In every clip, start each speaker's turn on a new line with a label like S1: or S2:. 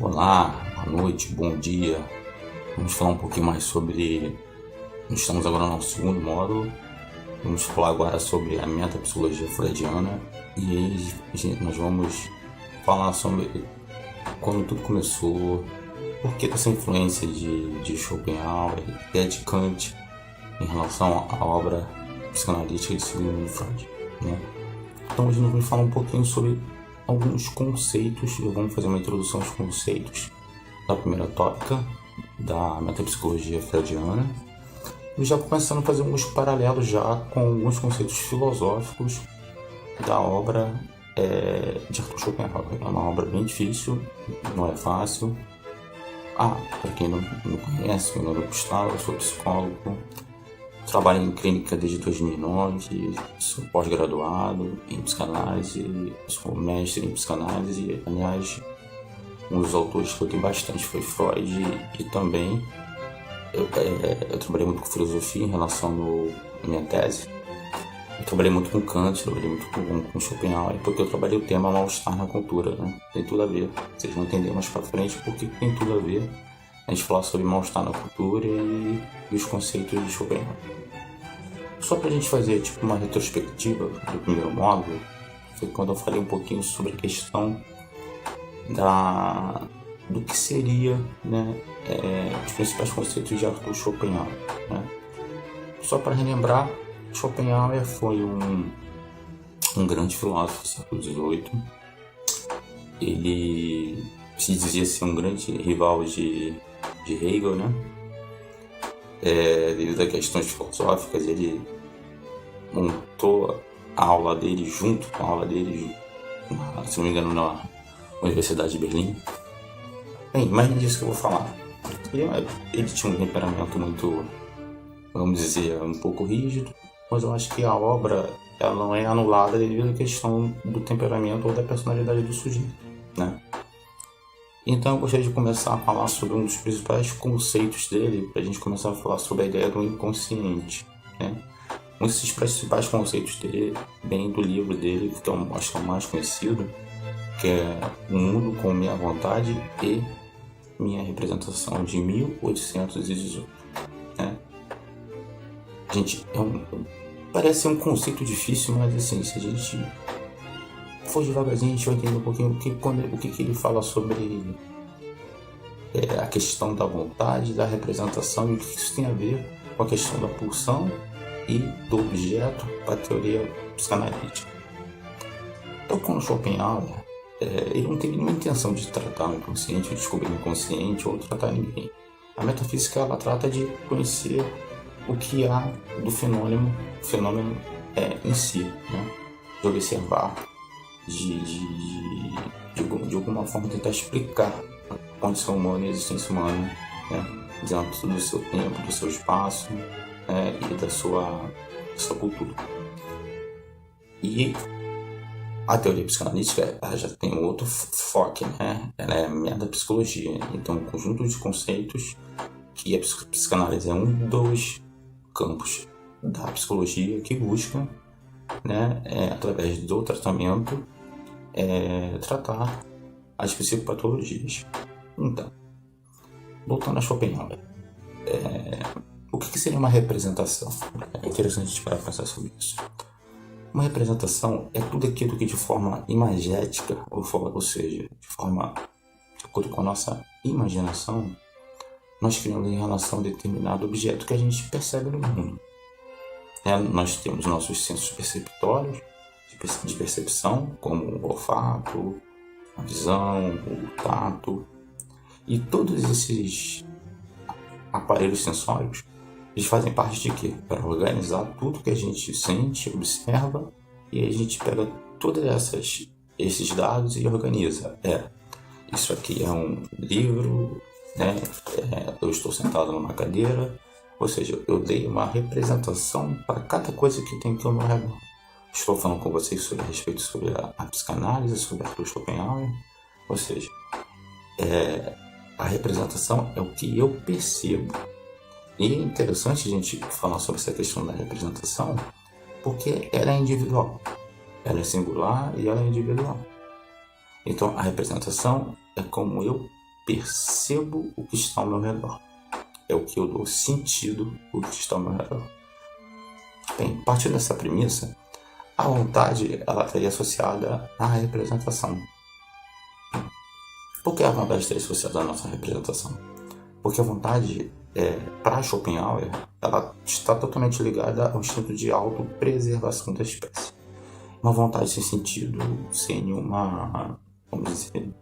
S1: Olá, boa noite, bom dia. Vamos falar um pouquinho mais sobre. Nós estamos agora no nosso segundo módulo. Vamos falar agora sobre a metapsicologia freudiana e aí nós vamos falar sobre quando tudo começou, por que essa influência de Schopenhauer e de Kant em relação à obra psicanalítica de Sigmund Freud, né? Então hoje nós vamos falar um pouquinho sobre alguns conceitos. Vamos fazer uma introdução aos conceitos da primeira tópica da metapsicologia freudiana e já começando a fazer alguns paralelos já com alguns conceitos filosóficos da obra de Arthur Schopenhauer. É uma obra bem difícil, não é fácil. Para quem não conhece, meu nome é Gustavo, eu sou psicólogo, trabalho em clínica desde 2009, sou pós-graduado em psicanálise, sou mestre em psicanálise. Aliás, um dos autores que eu tenho bastante foi Freud, e também eu trabalhei muito com filosofia em relação à minha tese. Eu trabalhei muito com Kant, trabalhei muito com Schopenhauer, porque eu trabalhei o tema mal-estar na cultura, né? Tem tudo a ver, vocês vão entender mais pra frente porque tem tudo a ver a gente falar sobre mal-estar na cultura e os conceitos de Schopenhauer. Só pra gente fazer uma retrospectiva do primeiro módulo, foi quando eu falei um pouquinho sobre a questão do que seria, né, os principais conceitos de Arthur Schopenhauer, né? Só para relembrar, Schopenhauer foi um grande filósofo do século XVIII. Ele se dizia ser um grande rival de Hegel, né? Devido a questões filosóficas, ele montou a aula dele junto com a aula dele, se não me engano, na Universidade de Berlim. Bem, mas não é disso que eu vou falar. Ele tinha um temperamento muito, vamos dizer, um pouco rígido, mas eu acho que a obra ela não é anulada devido à questão do temperamento ou da personalidade do sujeito, né? Então eu gostaria de começar a falar sobre um dos principais conceitos dele, para a gente começar a falar sobre a ideia do inconsciente, né? Um desses principais conceitos dele, bem do livro dele, que eu acho que é o mais conhecido, que é O Mundo com Minha Vontade e Minha Representação, de 1818, né? Gente, parece um conceito difícil, mas assim, se a gente for devagarzinho, a gente vai entender um pouquinho o que ele fala sobre a questão da vontade, da representação e o que isso tem a ver com a questão da pulsão e do objeto para a teoria psicanalítica. Então, quando Schopenhauer, ele não teve nenhuma intenção de tratar o inconsciente, ou descobrir o inconsciente, ou tratar ninguém. A metafísica, ela trata de conhecer o que há do fenômeno em si, né? De observar, de alguma forma tentar explicar a condição humana e a existência humana, né? Dentro do seu tempo, do seu espaço, e da sua cultura. E a teoria psicanalítica, ela já tem um outro foco, né? Ela é a metapsicologia, então um conjunto de conceitos que a psicanálise é um dos campos da psicologia que busca, né, através do tratamento, tratar as psicopatologias. Então, voltando a Schopenhauer, o que seria uma representação? É interessante a gente parar para pensar sobre isso. Uma representação é tudo aquilo que de forma imagética, ou seja, de acordo com a nossa imaginação, nós criamos em relação a determinado objeto que a gente percebe no mundo. Nós temos nossos sensos perceptórios, de percepção, como o olfato, a visão, o tato, e todos esses aparelhos sensórios, eles fazem parte de quê? Para organizar tudo que a gente sente, observa, e aí a gente pega todos esses dados e organiza. Isso aqui é um livro, né? Eu estou sentado numa cadeira, ou seja, eu dei uma representação para cada coisa que tem aqui ao meu redor. Estou falando com vocês a respeito sobre a psicanálise, sobre Arthur Schopenhauer, ou seja, a representação é o que eu percebo. E é interessante a gente falar sobre essa questão da representação, porque ela é individual, ela é singular e ela é individual. Então a representação é como eu percebo o que está ao meu redor. É o que eu dou sentido ao que está ao meu redor. Bem, partindo dessa premissa, a vontade ela estaria associada à representação. Por que a vontade estaria associada à nossa representação? Porque a vontade, para Schopenhauer, ela está totalmente ligada ao instinto de autopreservação da espécie. Uma vontade sem sentido, sem nenhuma, vamos dizer,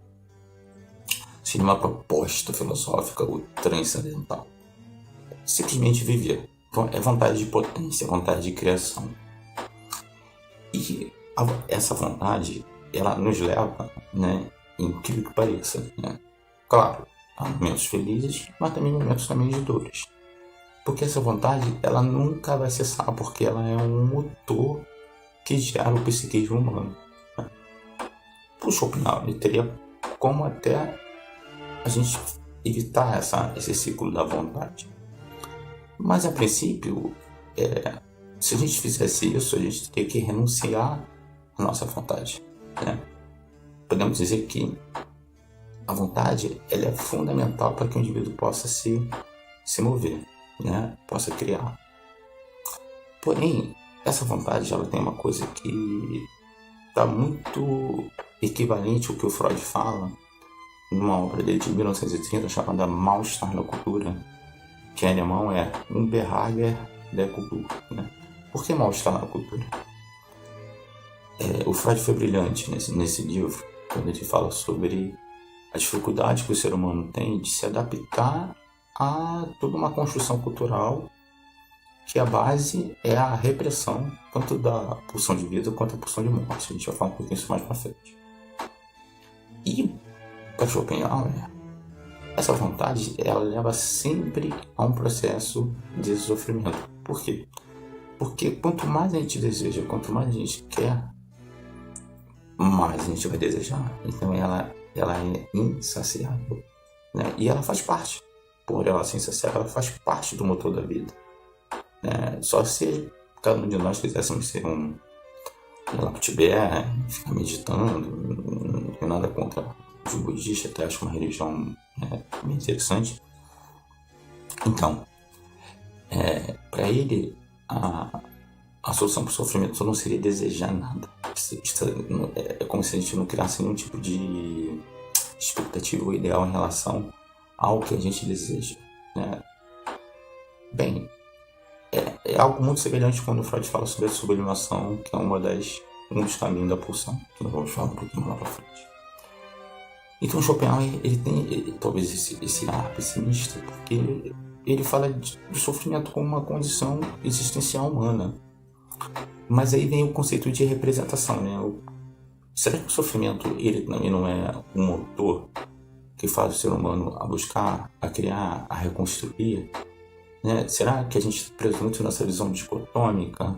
S1: sem nenhuma proposta filosófica ou transcendental. Simplesmente viver. É vontade de potência, vontade de criação. E essa vontade, ela nos leva, incrível que pareça, claro, há momentos felizes, mas também momentos de dores. Porque essa vontade, ela nunca vai cessar, porque ela é um motor que gera o psiquismo humano. Por Schopenhauer, ele teria como até a gente evitar esse ciclo da vontade. Mas, a princípio, se a gente fizesse isso, a gente teria que renunciar à nossa vontade. Podemos dizer que a vontade ela é fundamental para que o indivíduo possa se mover, possa criar. Porém, essa vontade ela tem uma coisa que está muito equivalente ao que o Freud fala numa obra dele de 1930 chamada Mal-Estar na Cultura, que em alemão é Unbehagen der Kultur. Por que mal-estar na cultura? O Freud foi brilhante nesse livro, quando ele fala sobre a dificuldade que o ser humano tem de se adaptar a toda uma construção cultural que a base é a repressão tanto da pulsão de vida quanto da pulsão de morte. A gente vai falar um pouquinho isso mais pra frente. E, para Schopenhauer, essa vontade ela leva sempre a um processo de sofrimento. Por quê? Porque quanto mais a gente deseja, quanto mais a gente quer, mais a gente vai desejar. Então ela é insaciável. E ela faz parte. Por ela ser insaciável, ela faz parte do motor da vida. Só se cada um de nós quiséssemos ser um Laptibé, ficar meditando, não tem nada contra os budistas, até acho uma religião bem interessante. Então, para ele, a solução para o sofrimento só não seria desejar nada. É como se a gente não criasse nenhum tipo de expectativa ou ideal em relação ao que a gente deseja. Bem, é algo muito semelhante quando o Freud fala sobre a sublimação, que é um dos caminhos da pulsão, que nós vamos falar um pouquinho lá para frente. Então Schopenhauer ele tem talvez esse ar pessimista, porque ele fala do sofrimento como uma condição existencial humana. Mas aí vem o conceito de representação. Será que o sofrimento ele também não é um motor que faz o ser humano a buscar, a criar, a reconstruir? Será que a gente está preso muito nessa visão dicotômica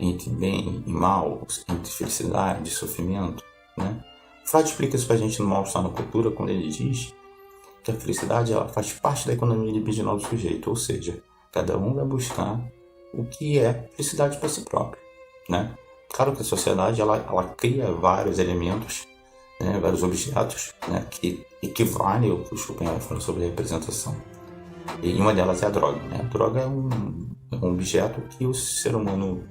S1: entre bem e mal, entre felicidade e sofrimento? Freud explica isso para a gente no Mal-Estar na Cultura, quando ele diz que a felicidade ela faz parte da economia libidinal do sujeito, ou seja, cada um vai buscar o que é felicidade para si próprio. Claro que a sociedade ela cria vários elementos, vários objetos que equivalem ao que o Schopenhauer fala sobre a representação. E uma delas é a droga. A droga é um objeto que o ser humano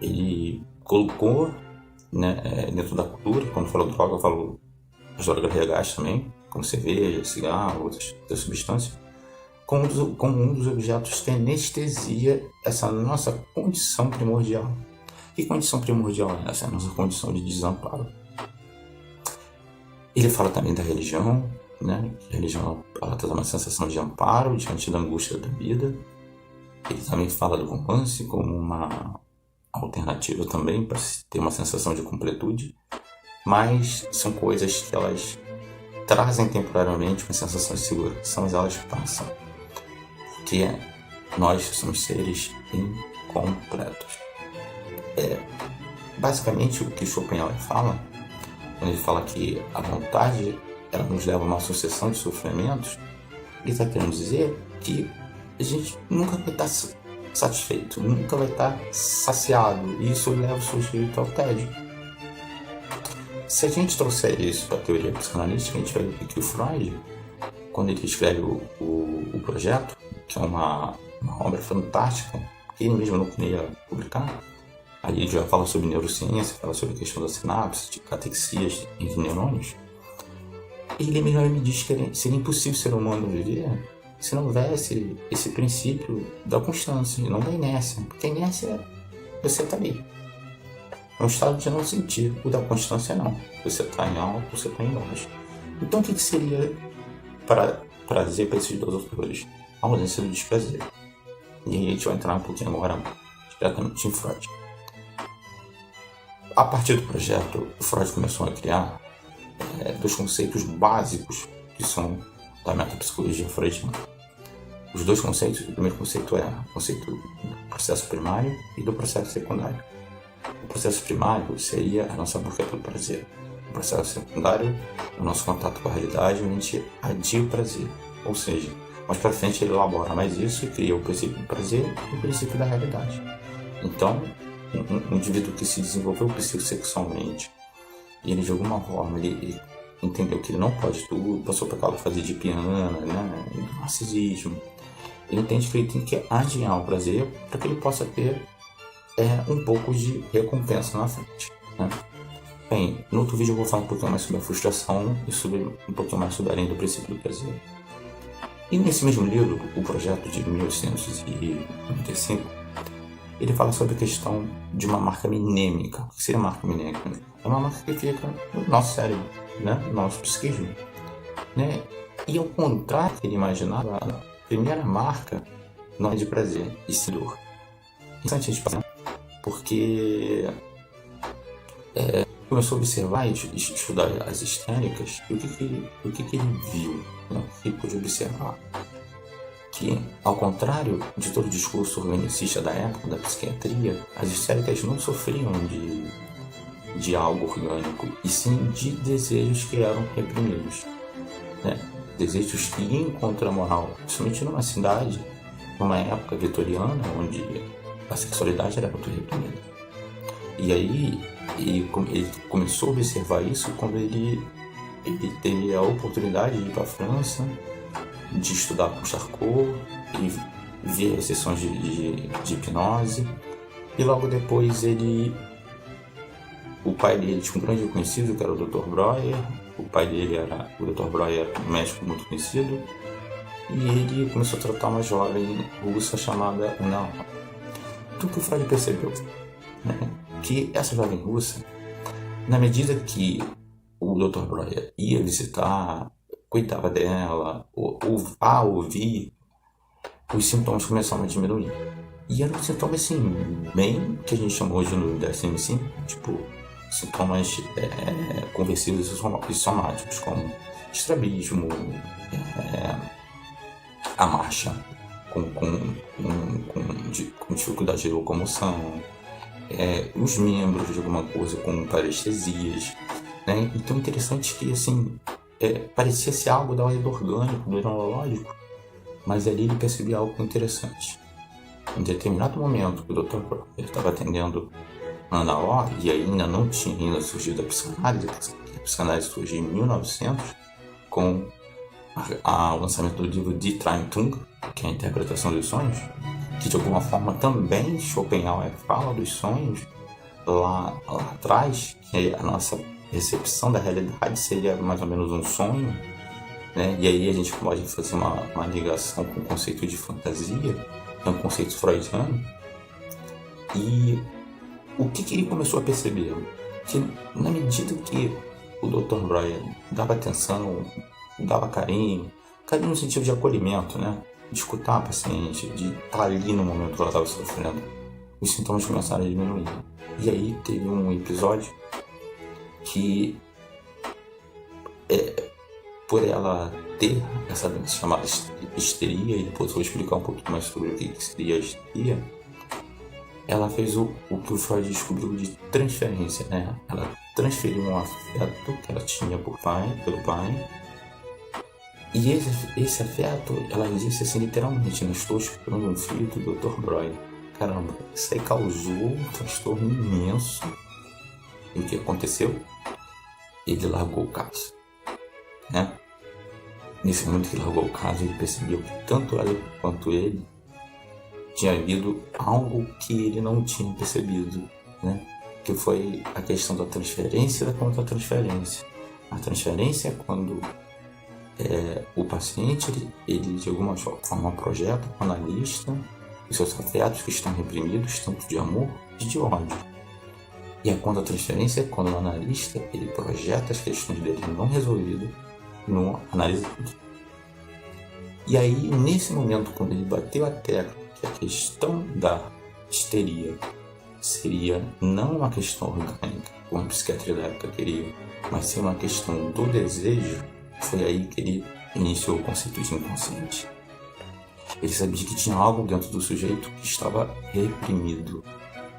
S1: ele colocou dentro da cultura. Quando eu falo droga, eu falo as drogas legais também, como cerveja, cigarro, outras substâncias, como um dos objetos que anestesia essa nossa condição primordial. Que condição primordial é essa? É a nossa condição de desamparo. Ele fala também da religião, que a religião ela traz uma sensação de amparo diante da angústia da vida. Ele também fala do romance como uma alternativa também para ter uma sensação de completude, mas são coisas que elas trazem temporariamente uma sensação de segurança, mas elas passam, porque nós somos seres incompletos. Basicamente o que Schopenhauer fala, quando ele fala que a vontade ela nos leva a uma sucessão de sofrimentos, ele está querendo dizer que a gente nunca vai estar satisfeito, nunca vai estar saciado, e isso leva o sujeito ao tédio. Se a gente trouxer isso para a teoria psicanalítica, a gente vai ver que o Freud quando ele escreve o projeto, que é uma obra fantástica, que ele mesmo não queria publicar. Aí ele já fala sobre neurociência, fala sobre a questão da sinapse, de catexias entre neurônios. Ele mesmo me diz que seria impossível o ser humano viver se não houvesse esse princípio da constância, não da inércia. Porque a inércia é você tá ali. É um estado de não sentir. O da constância não. Você está em alto, você está em baixo. Então o que seria para prazer para esses dois autores? A ausência do desprazer. E aí a gente vai entrar um pouquinho agora diretamente em Freud. A partir do projeto, o Freud começou a criar dois conceitos básicos que são da metapsicologia freudiana. Os dois conceitos, o primeiro conceito é o conceito do processo primário e do processo secundário. O processo primário seria a nossa busca pelo prazer. O processo secundário é o nosso contato com a realidade, onde a gente adia o prazer. Ou seja, mais para frente ele elabora mais isso e cria o princípio do prazer e o princípio da realidade. Então, um indivíduo que se desenvolveu psicossexualmente e ele de alguma forma ele entendeu que ele não pode tudo, passou por aquela fase de piana, né, narcisismo, ele entende que ele tem que adiar o prazer para que ele possa ter um pouco de recompensa na frente, né? Bem, no outro vídeo eu vou falar um pouquinho mais sobre a frustração e um pouquinho mais sobre além do princípio do prazer. E nesse mesmo livro, o projeto de 1895, ele fala sobre a questão de uma marca minêmica. O que seria marca minêmica? É uma marca que fica no nosso cérebro, né? No nosso psiquismo, né? E ao contrário do que ele imaginava, a primeira marca não é de prazer, e sim dor. Interessante a gente pensar, porque começou a observar e estudar as histéricas, e o que ele viu, né? O que ele pôde observar? Que, ao contrário de todo o discurso organicista da época, da psiquiatria, as histéricas não sofriam de algo orgânico, e sim de desejos que eram reprimidos, né? Desejos que iam contra a moral, principalmente numa cidade, numa época vitoriana, onde a sexualidade era muito reprimida. E aí ele começou a observar isso quando ele teve a oportunidade de ir para a França, de estudar com Charcot e ver as sessões de hipnose. E logo depois o pai dele tinha um grande conhecido, que era o Dr. Breuer. O pai dele o Dr. Breuer era um médico muito conhecido. E ele começou a tratar uma jovem russa chamada Una. Então o que o Freud percebeu? Né? Que essa jovem russa, na medida que o Dr. Breuer ia visitar, cuidava dela, ouvir, os sintomas começaram a diminuir. E eram sintomas assim, bem que a gente chamou hoje no DSM-5, tipo sintomas conversivos e somáticos, como estrabismo, a marcha com dificuldade de locomoção, os membros de alguma coisa com parestesias, né? Então interessante que assim, parecia ser algo da ordem do orgânico, do neurológico, mas ali ele percebia algo interessante. Em determinado momento que o Dr. Breuer estava atendendo Ana O, e ainda não tinha surgido a psicanálise, a psicanálise surgiu em 1900 com o lançamento do livro Die Träumung, que é a interpretação dos sonhos, que de alguma forma também Schopenhauer fala dos sonhos lá atrás, que a nossa recepção da realidade seria mais ou menos um sonho, né? E aí a gente pode fazer uma ligação com o conceito de fantasia, que é um conceito freudiano. E o que ele começou a perceber? Que na medida que o Dr. Breuer dava atenção, dava carinho no sentido de acolhimento, né? De escutar a paciente, de estar ali no momento que ela estava sofrendo, os sintomas começaram a diminuir. E aí teve um episódio que, por ela ter essa doença chamada histeria, e depois eu vou explicar um pouquinho mais sobre o que seria a histeria, ela fez o que o Freud descobriu de transferência, né? Ela transferiu um afeto que ela tinha pelo pai, e esse afeto, ela disse assim literalmente, né? Estou esperando um filho do Dr. Breuer. Caramba, isso aí causou um transtorno imenso. E o que aconteceu? Ele largou o caso, né? nesse momento que largou o caso, ele percebeu que tanto ela quanto ele tinha havido algo que ele não tinha percebido, né? Que foi a questão da transferência da contra-transferência. A transferência é quando o paciente, ele de alguma forma projeta para o analista os seus afetos que estão reprimidos, tanto de amor e de ódio. E a contra-transferência é quando o analista, ele projeta as questões dele não resolvidas no analisador. E aí, nesse momento, quando ele bateu a tecla que a questão da histeria seria não uma questão orgânica, como a psiquiatria da época queria, mas sim uma questão do desejo, foi aí que ele iniciou o conceito de inconsciente. Ele sabia que tinha algo dentro do sujeito que estava reprimido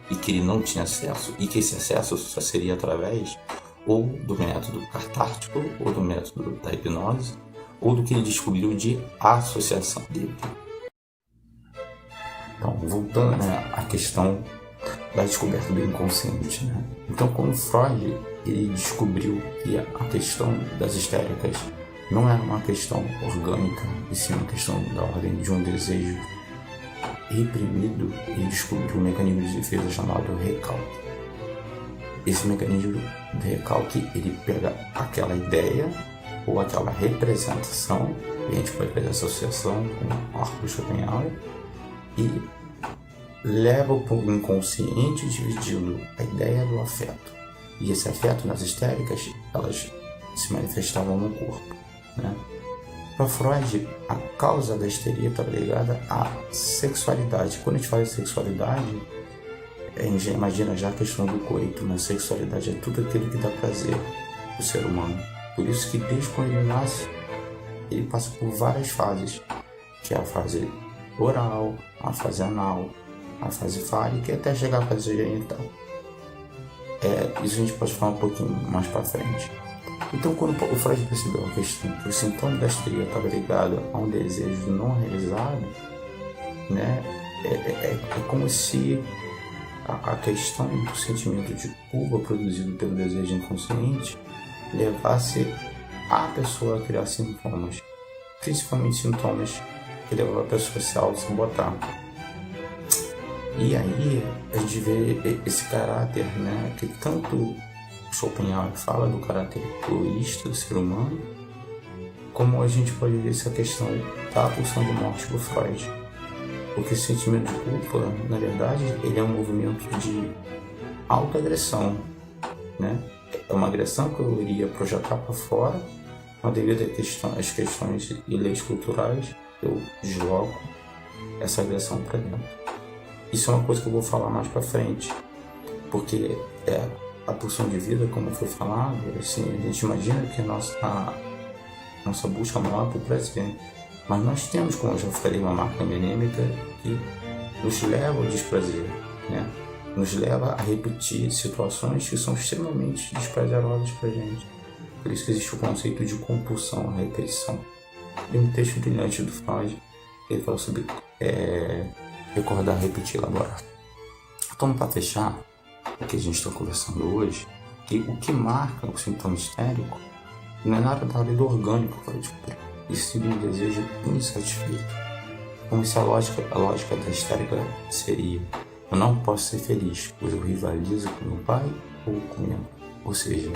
S1: e que ele não tinha acesso, e que esse acesso só seria através ou do método catártico, ou do método da hipnose, ou do que ele descobriu de associação dele. Então, voltando, né, à questão da descoberta do inconsciente, né? Então, quando Freud ele descobriu que a questão das histéricas não era uma questão orgânica, e sim uma questão da ordem de um desejo reprimido, ele descobriu um mecanismo de defesa chamado recalque. Esse mecanismo de recalque, ele pega aquela ideia ou aquela representação, e a gente pode fazer associação com o arco de Schopenhauer, e leva para o inconsciente dividindo a ideia do afeto. E esse afeto nas histéricas, elas se manifestavam no corpo, né? Para Freud, a causa da histeria estava ligada à sexualidade. Quando a gente fala de sexualidade, a gente imagina já a questão do coito, mas sexualidade é tudo aquilo que dá prazer ao ser humano. Por isso que desde quando ele nasce, ele passa por várias fases, que é a fase oral, a fase anal, a fase fálica e até chegar à fase genital. Isso a gente pode falar um pouquinho mais para frente. Então, quando o Freud percebeu a questão que o sintoma da histeria estava ligado a um desejo não realizado, né, é como se a questão do sentimento de culpa produzido pelo desejo inconsciente levasse a pessoa a criar sintomas, principalmente sintomas que levam a pessoa a se auto-sabotar. E aí a gente vê esse caráter, né, que tanto Schopenhauer fala do caráter egoísta do ser humano, como a gente pode ver essa questão da pulsão de morte por Freud. Porque o sentimento de culpa, na verdade, ele é um movimento de autoagressão, né? É uma agressão que eu iria projetar para fora, mas devido às questões e leis culturais, eu desloco essa agressão para dentro. Isso é uma coisa que eu vou falar mais para frente, porque a pulsão de vida, como foi falado, assim, a gente imagina que a nossa busca maior por prazer, mas nós temos, como eu já falei, uma máquina menêmica que nos leva ao desprazer, né? Nos leva a repetir situações que são extremamente desprazerosas para a gente. Por isso que existe o conceito de compulsão, a repetição. Tem um texto brilhante do Freud, ele fala sobre recordar, repetir, elaborar. Então, para fechar o que a gente está conversando hoje, que o que marca o sintoma histérico não é nada da lei do orgânico para descobrir, e sim um desejo insatisfeito. Como se a lógica da histérica seria: eu não posso ser feliz, pois eu rivalizo com meu pai ou com minha mãe. Ou seja,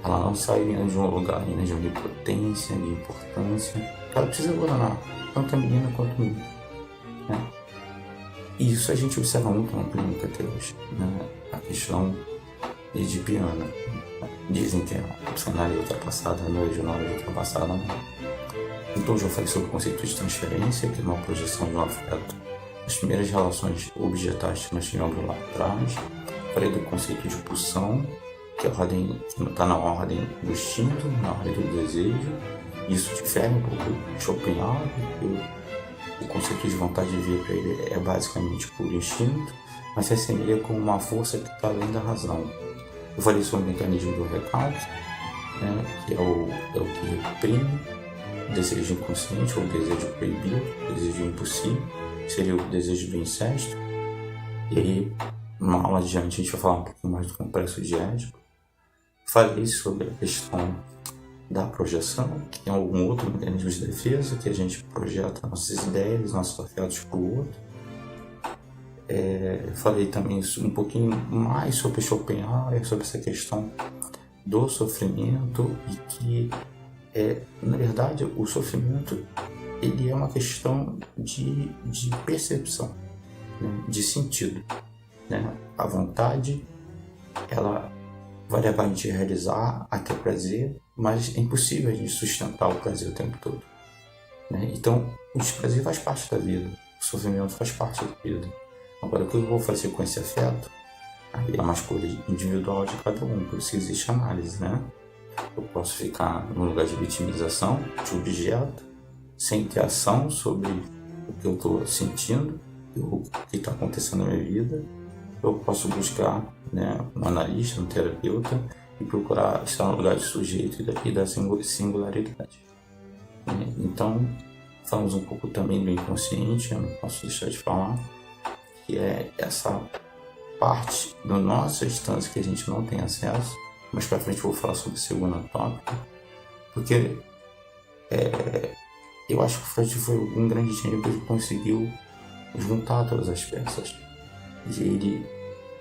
S1: ela não sai de um lugar ainda de onipotência, de importância. Ela precisa governar, tanto a menina quanto o menino, né? E isso a gente observa muito na clínica até hoje, né? A questão edipiana. Dizem que a psicanálise ultrapassada, não é regional ultrapassada, não. Então, eu já falei sobre o conceito de transferência, que é uma projeção de um afeto. As primeiras relações objetais que nós tivemos lá atrás. Falei do conceito de pulsão, que está na ordem do instinto, na ordem do desejo. Isso difere um pouco de Schopenhauer, porque o conceito de vontade de ver para ele é basicamente por instinto, mas se assemelha com uma força que está além da razão. Eu falei sobre o mecanismo do recalque, né, que é o que reprime o desejo inconsciente ou o desejo proibido, o desejo impossível, seria o desejo do incesto. E aí, numa aula adiante, a gente vai falar um pouquinho mais do complexo de Édipo. Falei sobre a questão da projeção, que é algum outro mecanismo de defesa, que a gente projeta nossas ideias, nossos afetos para o outro. Falei também um pouquinho mais sobre Schopenhauer, sobre essa questão do sofrimento e que, na verdade, o sofrimento ele é uma questão de percepção, né? De sentido, né? A vontade, ela vai levar a gente a realizar até prazer, mas é impossível a gente sustentar o prazer o tempo todo, né? Então, o desprazer faz parte da vida, o sofrimento faz parte da vida. Agora, o que eu vou fazer com esse afeto? Aí é uma escolha individual de cada um, por isso existe análise, né? Eu posso ficar no lugar de vitimização, de objeto, sem ter ação sobre o que eu estou sentindo, o que está acontecendo na minha vida. Eu posso buscar, né, um analista, um terapeuta e procurar estar no lugar de sujeito e da singularidade. Então, falamos um pouco também do inconsciente, eu não posso deixar de falar, que é essa parte da nossa instância que a gente não tem acesso. Mais pra frente eu vou falar sobre o segundo tópico, porque eu acho que o Freud foi um grande gênio, porque ele conseguiu juntar todas as peças e ele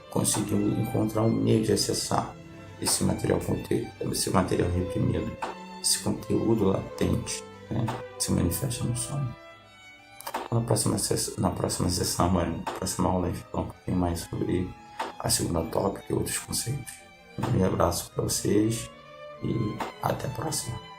S1: conseguiu encontrar um meio de acessar esse material reprimido, esse conteúdo latente, né, que se manifesta no sonho. Na próxima sessão, na próxima aula, a gente vai falar um pouquinho mais sobre a segunda tópica e outros conceitos. Um grande abraço para vocês e até a próxima.